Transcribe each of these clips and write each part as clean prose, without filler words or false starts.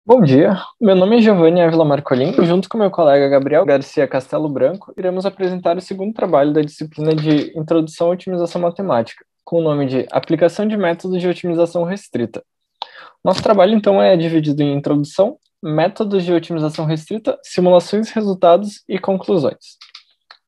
Bom dia, meu nome é Giovanni Ávila Marcolin e junto com meu colega Gabriel Garcia Castelo Branco, iremos apresentar o segundo trabalho da disciplina de Introdução à Otimização Matemática, com o nome de Aplicação de Métodos de Otimização Restrita. Nosso trabalho, então, é dividido em Introdução, Métodos de Otimização Restrita, Simulações, Resultados e Conclusões.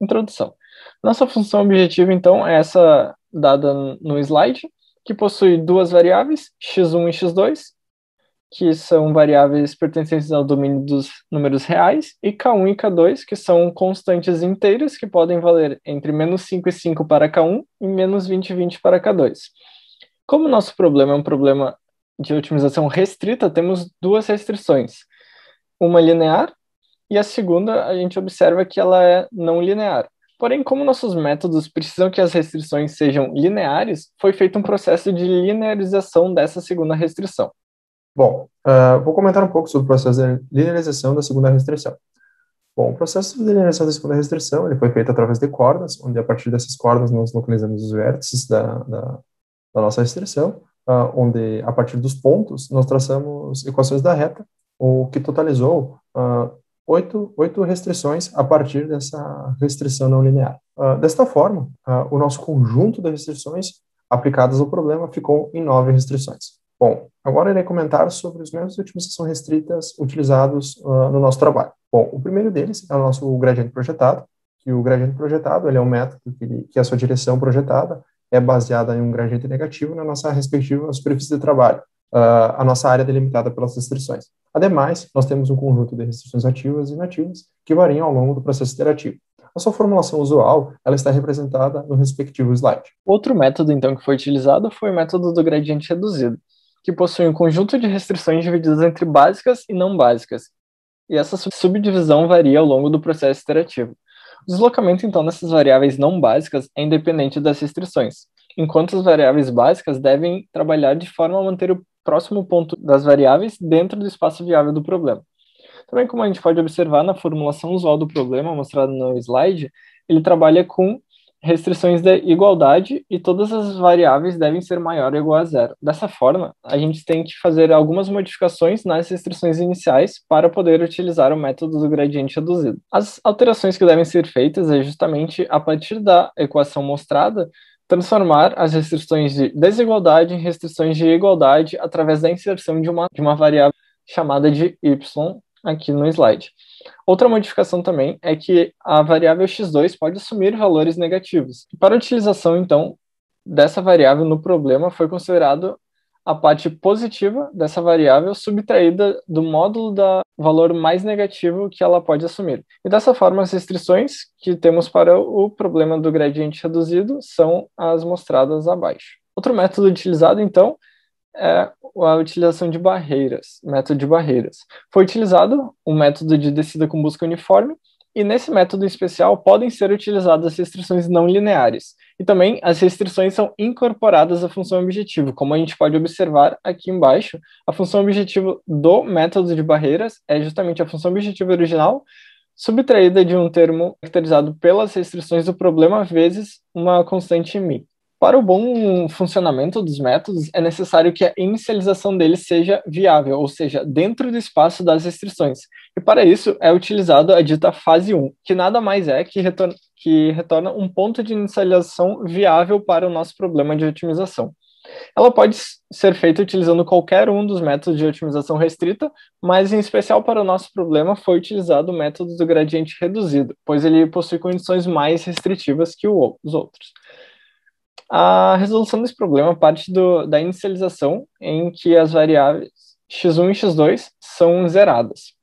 Introdução. Nossa função objetiva, então, é essa dada no slide, que possui duas variáveis, x1 e x2, que são variáveis pertencentes ao domínio dos números reais, e K1 e K2, que são constantes inteiras que podem valer entre menos 5 e 5 para K1 e menos 20 e 20 para K2. Como o nosso problema é um problema de otimização restrita, temos duas restrições. Uma linear e a segunda a gente observa que ela é não linear. Porém, como nossos métodos precisam que as restrições sejam lineares, foi feito um processo de linearização dessa segunda restrição. Bom, vou comentar um pouco sobre o processo de linearização da segunda restrição. Bom, o processo de linearização da segunda restrição ele foi feito através de cordas, onde a partir dessas cordas nós localizamos os vértices da nossa restrição, onde a partir dos pontos nós traçamos equações da reta, o que totalizou oito restrições a partir dessa restrição não linear. Desta forma, o nosso conjunto de restrições aplicadas ao problema ficou em 9 restrições. Bom, agora irei comentar sobre os métodos de otimização restritas utilizados no nosso trabalho. Bom, o primeiro deles é o nosso gradiente projetado, que o gradiente projetado ele é um método que a sua direção projetada é baseada em um gradiente negativo na nossa respectiva superfície de trabalho, a nossa área delimitada pelas restrições. Ademais, nós temos um conjunto de restrições ativas e inativas que variam ao longo do processo iterativo. A sua formulação usual, ela está representada no respectivo slide. Outro método, então, que foi utilizado foi o método do gradiente reduzido, que possui um conjunto de restrições divididas entre básicas e não básicas, e essa subdivisão varia ao longo do processo iterativo. O deslocamento, então, dessas variáveis não básicas é independente das restrições, enquanto as variáveis básicas devem trabalhar de forma a manter o próximo ponto das variáveis dentro do espaço viável do problema. Também, como a gente pode observar na formulação usual do problema, mostrado no slide, ele trabalha com restrições de igualdade e todas as variáveis devem ser maior ou igual a zero. Dessa forma, a gente tem que fazer algumas modificações nas restrições iniciais para poder utilizar o método do gradiente reduzido. As alterações que devem ser feitas é justamente a partir da equação mostrada, transformar as restrições de desigualdade em restrições de igualdade através da inserção de uma variável chamada de y aqui no slide. Outra modificação também é que a variável x2 pode assumir valores negativos. Para a utilização, então, dessa variável no problema, foi considerado a parte positiva dessa variável subtraída do módulo da valor mais negativo que ela pode assumir. E dessa forma, as restrições que temos para o problema do gradiente reduzido são as mostradas abaixo. Outro método utilizado, então, é a utilização de barreiras, método de barreiras. Foi utilizado um método de descida com busca uniforme, e nesse método em especial podem ser utilizadas restrições não lineares. E também as restrições são incorporadas à função objetivo. Como a gente pode observar aqui embaixo, a função objetivo do método de barreiras é justamente a função objetiva original, subtraída de um termo caracterizado pelas restrições do problema vezes uma constante μ. Para o bom funcionamento dos métodos, é necessário que a inicialização deles seja viável, ou seja, dentro do espaço das restrições. E para isso é utilizado a dita fase 1, que nada mais é que retorna um ponto de inicialização viável para o nosso problema de otimização. Ela pode ser feita utilizando qualquer um dos métodos de otimização restrita, mas em especial para o nosso problema foi utilizado o método do gradiente reduzido, pois ele possui condições mais restritivas que os outros. A resolução desse problema parte da inicialização em que as variáveis x1 e x2 são zeradas.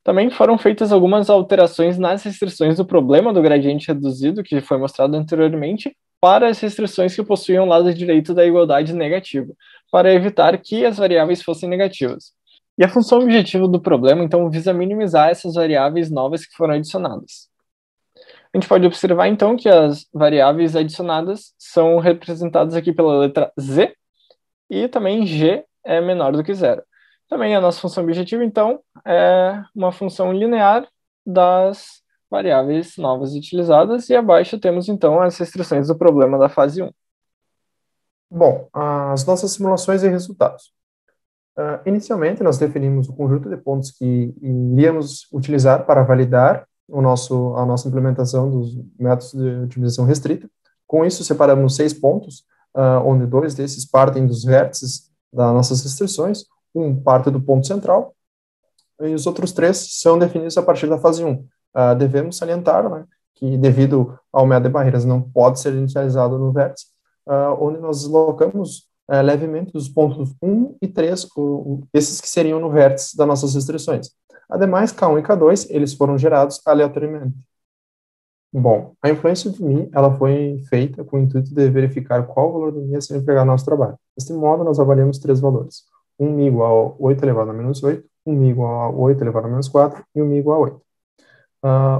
Também foram feitas algumas alterações nas restrições do problema do gradiente reduzido, que foi mostrado anteriormente, para as restrições que possuíam o lado direito da igualdade negativo, para evitar que as variáveis fossem negativas. E a função objetiva do problema, então, visa minimizar essas variáveis novas que foram adicionadas. A gente pode observar, então, que as variáveis adicionadas são representadas aqui pela letra z, e também g é menor do que zero. Também a nossa função objetiva, então, é uma função linear das variáveis novas utilizadas, e abaixo temos, então, as restrições do problema da fase 1. Bom, as nossas simulações e resultados. Inicialmente, nós definimos o conjunto de pontos que iríamos utilizar para validar a nossa implementação dos métodos de otimização restrita. Com isso, separamos 6 pontos, onde 2 desses partem dos vértices das nossas restrições, um parte do ponto central, e os outros 3 são definidos a partir da fase 1. Devemos salientar, né, que devido ao método de barreiras não pode ser inicializado no vértice, onde nós deslocamos levemente os pontos 1 e 3, esses que seriam no vértice das nossas restrições. Ademais, K1 e K2, eles foram gerados aleatoriamente. Bom, a influência do Mi, ela foi feita com o intuito de verificar qual valor do Mi a ser empregado no nosso trabalho. Deste modo, nós avaliamos 3 valores. Um Mi igual a 8 elevado a menos 8, um Mi igual a 8 elevado a menos 4 e um Mi igual a 8.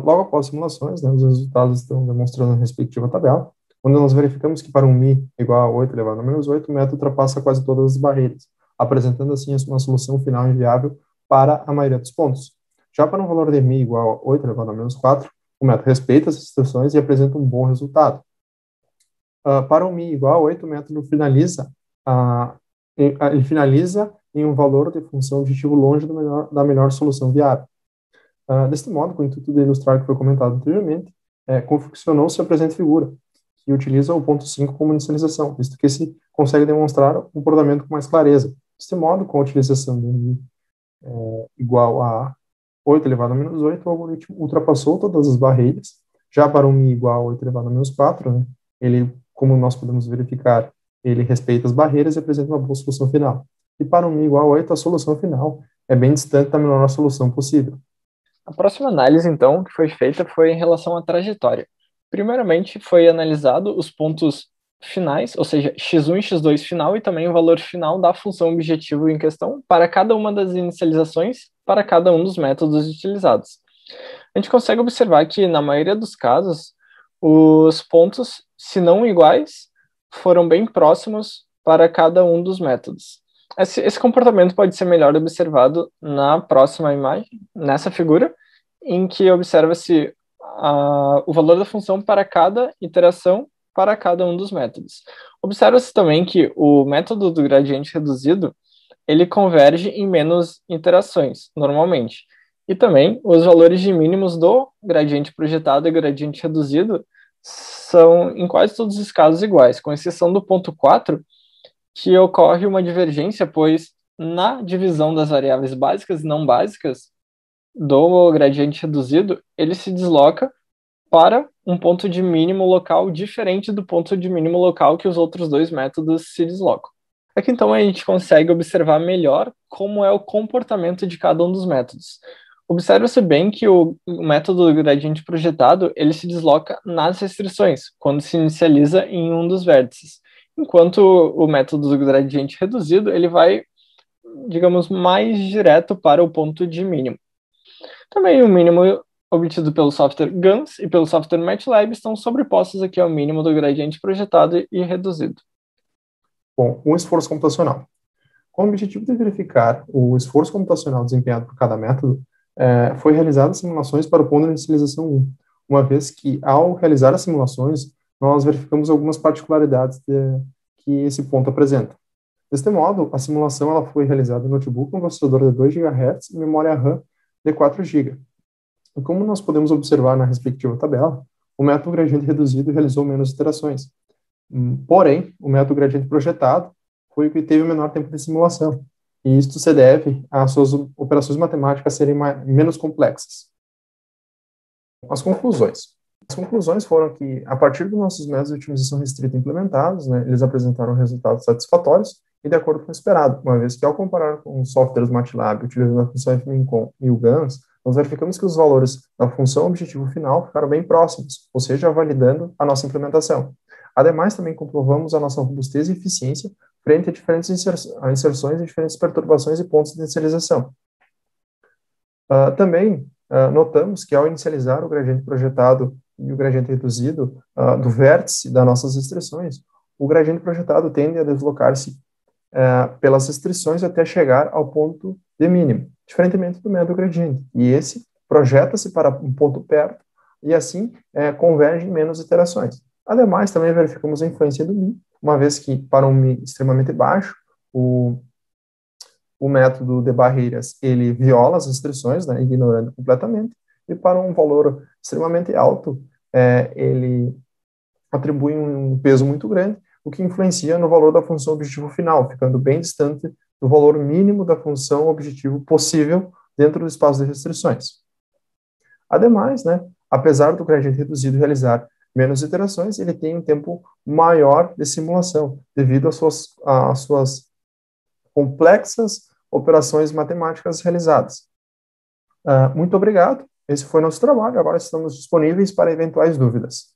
Logo após simulações, né, os resultados estão demonstrando na respectiva tabela, onde nós verificamos que para um Mi igual a 8 elevado a menos 8, o método ultrapassa quase todas as barreiras, apresentando assim uma solução final inviável para a maioria dos pontos. Já para um valor de Mi igual a 8 elevado a menos 4, o método respeita as restrições e apresenta um bom resultado. Para um Mi igual a 8, o método finaliza em um valor de função objetivo longe da melhor solução viável. Deste modo, com o intuito de ilustrar o que foi comentado anteriormente, confeccionou-se a presente figura, que utiliza o ponto 5 como inicialização, visto que se consegue demonstrar o comportamento com mais clareza. Deste modo, com a utilização de Mi igual a 8 elevado a menos 8, o algoritmo ultrapassou todas as barreiras. Já para um Mi igual a 8 elevado a menos 4, né, ele, como nós podemos verificar, ele respeita as barreiras e apresenta uma boa solução final. E para um Mi igual a 8, a solução final é bem distante da melhor solução possível. A próxima análise, então, que foi feita foi em relação à trajetória. Primeiramente, foi analisado os pontos finais, ou seja, x1 e x2 final, e também o valor final da função objetivo em questão para cada uma das inicializações, para cada um dos métodos utilizados. A gente consegue observar que, na maioria dos casos, os pontos, se não iguais, foram bem próximos para cada um dos métodos. Esse comportamento pode ser melhor observado na próxima imagem, nessa figura, em que observa-se o valor da função para cada iteração para cada um dos métodos. Observa-se também que o método do gradiente reduzido, ele converge em menos iterações, normalmente. E também os valores de mínimos do gradiente projetado e gradiente reduzido são, em quase todos os casos, iguais, com exceção do ponto 4, que ocorre uma divergência, pois na divisão das variáveis básicas e não básicas do gradiente reduzido, ele se desloca para um ponto de mínimo local diferente do ponto de mínimo local que os outros dois métodos se deslocam. Aqui, então, a gente consegue observar melhor como é o comportamento de cada um dos métodos. Observa-se bem que o método do gradiente projetado, ele se desloca nas restrições, quando se inicializa em um dos vértices, enquanto o método do gradiente reduzido, ele vai, digamos, mais direto para o ponto de mínimo. Também o mínimo obtido pelo software GANS e pelo software MATLAB estão sobrepostos aqui ao mínimo do gradiente projetado e reduzido. Bom, o esforço computacional. Com o objetivo de verificar o esforço computacional desempenhado por cada método, foi realizadas simulações para o ponto de inicialização 1, uma vez que, ao realizar as simulações, nós verificamos algumas particularidades que esse ponto apresenta. Deste modo, a simulação ela foi realizada no notebook com um processador de 2 GHz e memória RAM de 4 GB. E como nós podemos observar na respectiva tabela, o método gradiente reduzido realizou menos iterações. Porém, o método gradiente projetado foi o que teve o menor tempo de simulação. E isto se deve às suas operações matemáticas serem menos complexas. As conclusões. As conclusões foram que, a partir dos nossos métodos de otimização restrita implementados, né, eles apresentaram resultados satisfatórios e de acordo com o esperado, uma vez que, ao comparar com os softwares MATLAB utilizando a função FMINCOM e o GANS, nós verificamos que os valores da função objetivo final ficaram bem próximos, ou seja, validando a nossa implementação. Ademais, também comprovamos a nossa robustez e eficiência frente a diferentes inserções e diferentes perturbações e pontos de inicialização. Também notamos que, ao inicializar o gradiente projetado e o gradiente reduzido do vértice das nossas restrições, o gradiente projetado tende a deslocar-se pelas restrições até chegar ao ponto de mínimo, diferentemente do método gradiente. E esse projeta-se para um ponto perto e, assim, converge em menos iterações. Ademais, também verificamos a influência do Mi, uma vez que, para um Mi extremamente baixo, o o método de barreiras, ele viola as restrições, né, ignorando completamente, e para um valor extremamente alto, ele atribui um peso muito grande, o que influencia no valor da função objetivo final, ficando bem distante do valor mínimo da função objetivo possível dentro do espaço de restrições. Ademais, né, apesar do gradiente reduzido realizar menos iterações, ele tem um tempo maior de simulação, devido às suas complexas operações matemáticas realizadas. Muito obrigado. Esse foi nosso trabalho. Agora estamos disponíveis para eventuais dúvidas.